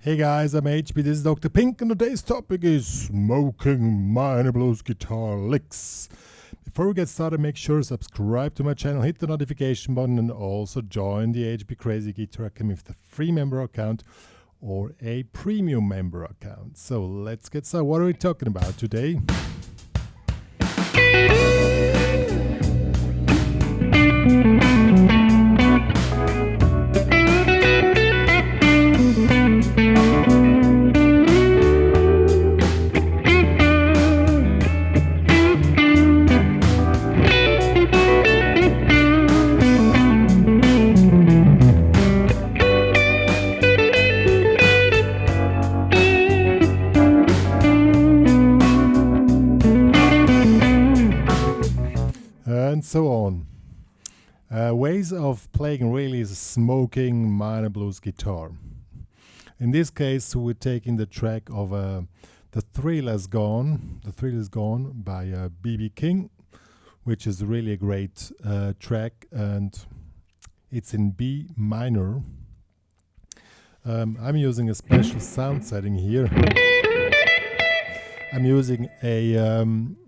Hey guys, I'm HP, this is Dr. Pink, and today's topic is smoking minor blues guitar licks. Before we get started, make sure to subscribe to my channel, hit the notification button, and also join the HPCrazy Guitar Academy with a free member account or a premium member account. So let's get started. What are we talking about today? And so on. Ways of playing really is smoking minor blues guitar. In this case, we're taking the track of The Trill Has Gone. The Trill Has Gone by B.B. King, which is really a great track, and it's in B minor. I'm using a special sound setting here. I'm using a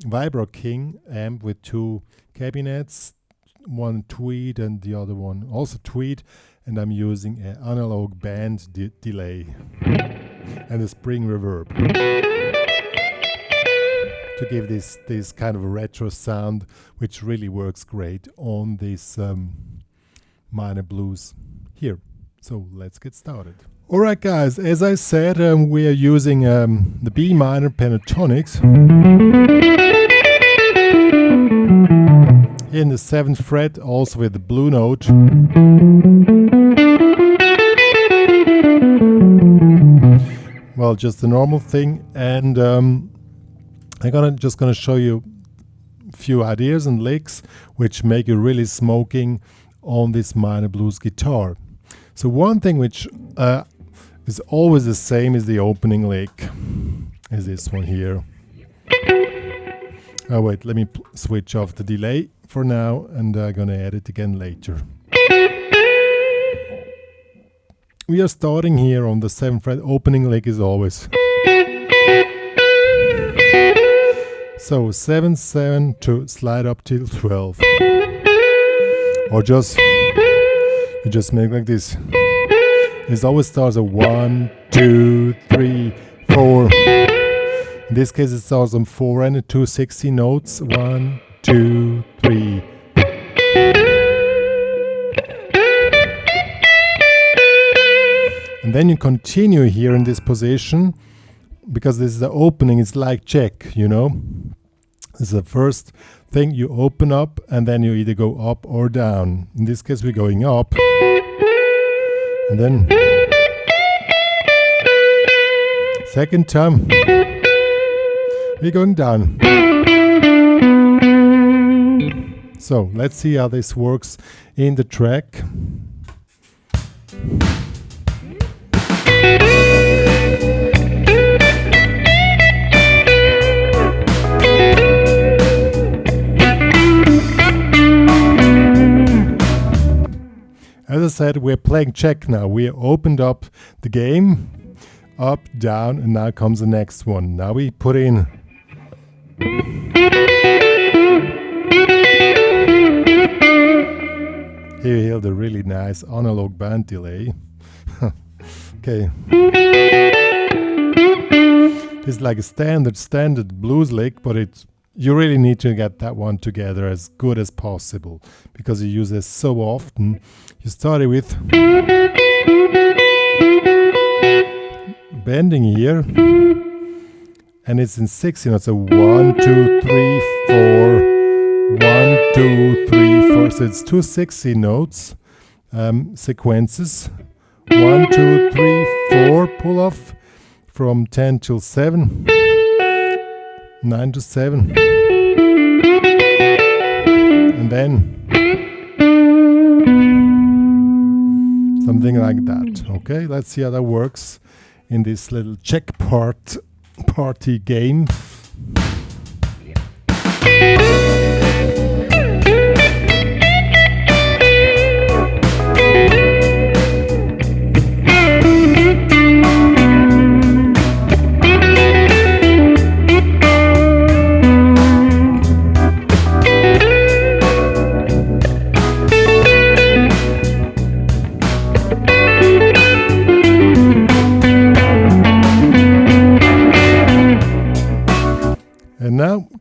Vibro King amp with two cabinets, one tweed and the other one also tweed, and I'm using an analog band delay and a spring reverb to give this kind of retro sound, which really works great on this minor blues here. So let's get started. Alright guys, as I said, we are using the B minor pentatonics in the 7th fret, also with the blue note. Well, just the normal thing, and I'm just gonna show you a few ideas and licks which make you really smoking on this minor blues guitar. So one thing which is always the same is the opening lick, is this one here. Oh wait, let me switch off the delay for now, and I'm gonna add it again later. We are starting here on the 7th fret. Opening lick is always so 7 7 to slide up till 12, or you just make like this. It always starts at 1 2 3 4. In this case, it starts on 4 and 2 16 notes. 1 2 3. And then you continue here in this position, because this is the opening. It's like check, you know. This is the first thing. You open up, and then you either go up or down. In this case, we're going up, and then second time we're going down. So let's see how this works in the track. As I said, we're playing check now. We opened up the game, up, down, and now comes the next one. Now we put in. Here you hear the really nice analog band delay. Okay. It's like a standard blues lick, but you really need to get that one together as good as possible, because you use it so often. You started with bending here, and it's in 16 notes. So 1 2 3 4, 1 2 3 4. So it's two 16 notes sequences. 1 2 3 4 pull off from 10 till 7, 9 to 7, and then something like that. Okay, let's see how that works in this little check party game.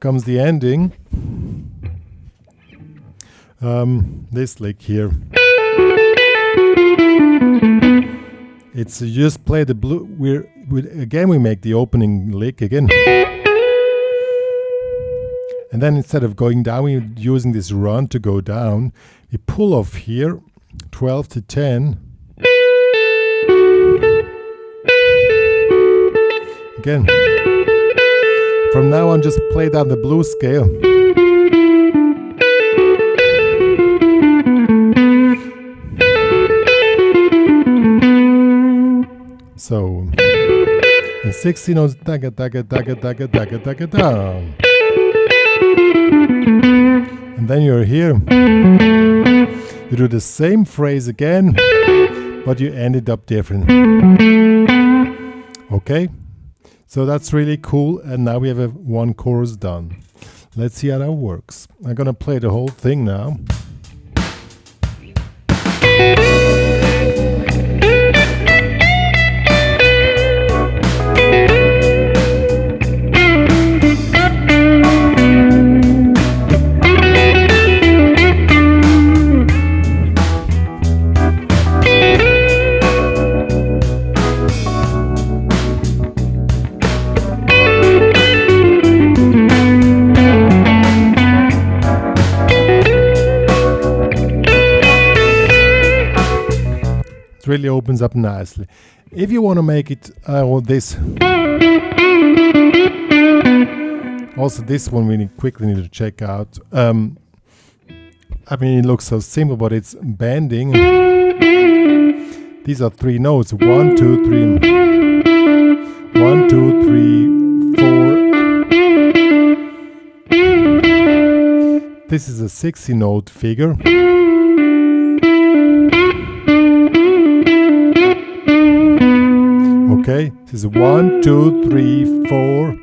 comes the ending. This lick here. It's just play the blue. Again we make the opening lick again, and then instead of going down, we're using this run to go down. We pull off here, 12 to 10. Again. From now on, just play down the blues scale. So, in 60 notes, daga daga daga daga daga daga down. And then you're here. You do the same phrase again, but you ended up different. Okay? So that's really cool, and now we have one chorus done. Let's see how that works. I'm gonna play the whole thing now. Really opens up nicely. If you want to make it this, also this one we quickly need to check out. I mean, it looks so simple, but it's bending. These are 3 notes: 1, 2, 3, 1, 2, 3, 4. This is a 60-note figure. Okay, this is 1, 2, 3, 4.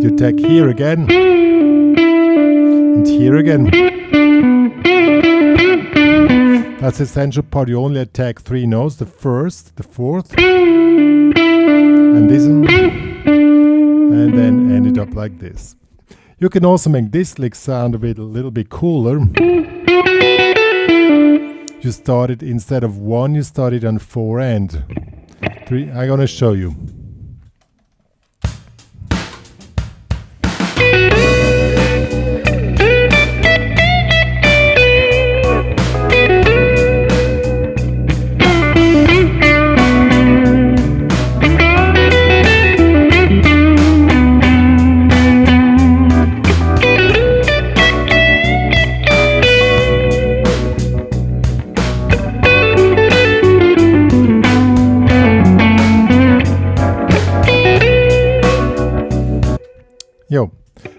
You take here again, and here again. That's the essential part. You only attack 3 notes: the first, the fourth, and this one, and then end it up like this. You can also make this lick sound a little bit cooler. You start it, instead of 1, you start it on 4 and 3. I'm gonna show you. Yo,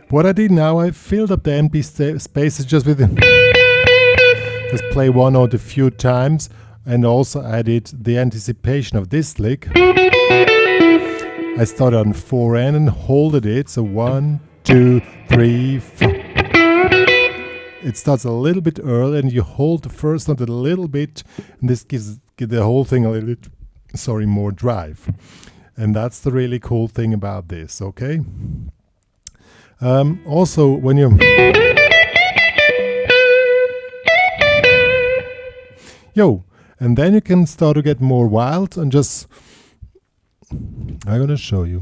what I did now, I filled up the empty spaces just with just play one note a few times, and also added the anticipation of this lick. I started on 4 and holded it, so 1, 2, 3, 4. It starts a little bit early, and you hold the first note a little bit, and this gives the whole thing a little bit, more drive. And that's the really cool thing about this, okay? Also, when you and then you can start to get more wild and just, I'm gonna show you.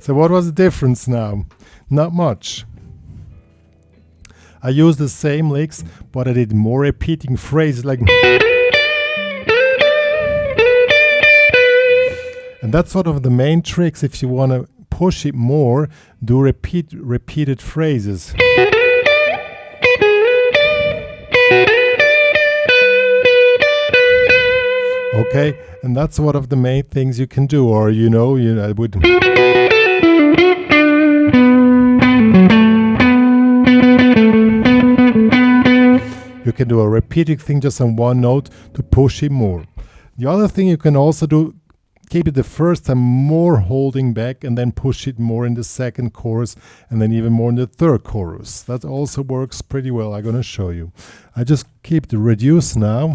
So what was the difference now? Not much. I used the same licks, but I did more repeating phrases like. And that's sort of the main tricks. If you want to push it more, do repeated phrases. Okay, and that's one of the main things you can do, or I would. You can do a repeating thing just on one note to push it more. The other thing you can also do, keep it the first time more holding back and then push it more in the second chorus and then even more in the third chorus. That also works pretty well. I'm going to show you. I just keep the reduce now.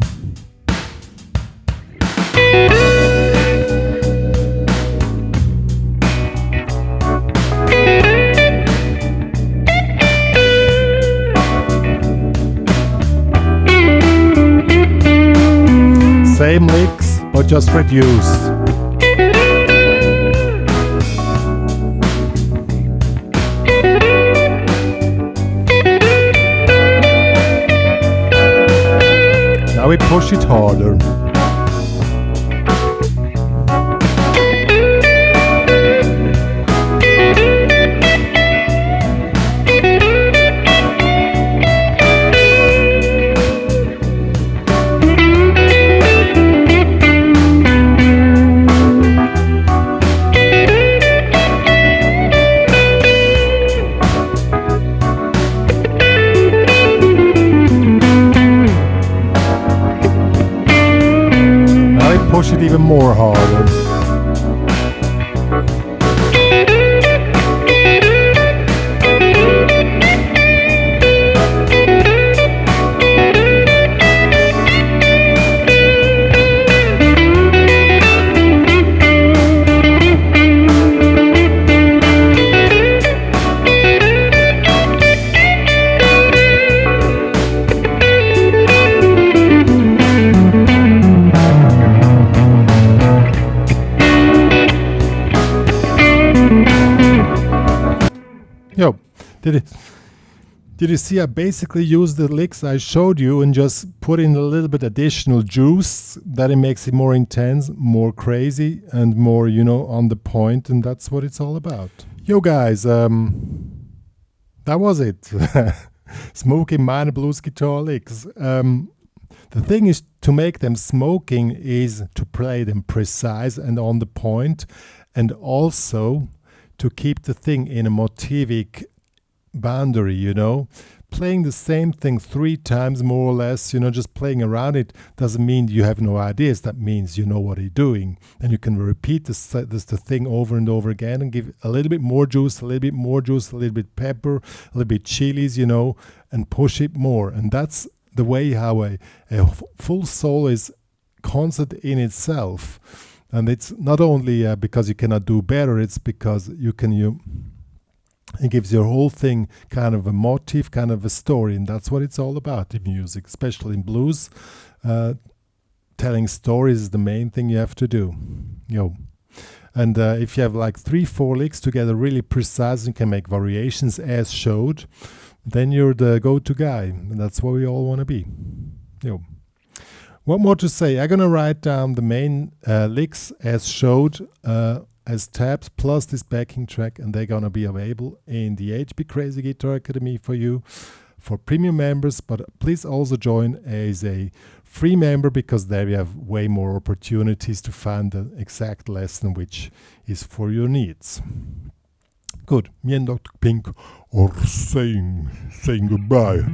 Same licks, but just reduced. Now we push it harder. Push it even more harder. Yo, did you see I basically used the licks I showed you and just put in a little bit additional juice that it makes it more intense, more crazy and more, on the point, and that's what it's all about. Yo guys, that was it. Smoking minor blues guitar licks. The thing is to make them smoking is to play them precise and on the point, and also to keep the thing in a motivic boundary, Playing the same thing 3 times more or less, just playing around it doesn't mean you have no ideas. That means you know what you're doing. And you can repeat the thing over and over again and give a little bit more juice, a little bit more juice, a little bit pepper, a little bit chilies, and push it more. And that's the way how a full solo is concert in itself. And it's not only because you cannot do better, it's because it gives your whole thing kind of a motif, kind of a story, and that's what it's all about in music, especially in blues. Telling stories is the main thing you have to do. And if you have like 3-4 licks together really precise and can make variations as showed, then you're the go-to guy, and that's what we all want to be. What more to say? I'm gonna write down the main licks as showed as tabs plus this backing track, and they're gonna be available in the HPCrazy Guitar Academy for you for premium members, but please also join as a free member because there you have way more opportunities to find the exact lesson which is for your needs. Good. Me and Dr. Pink are saying goodbye.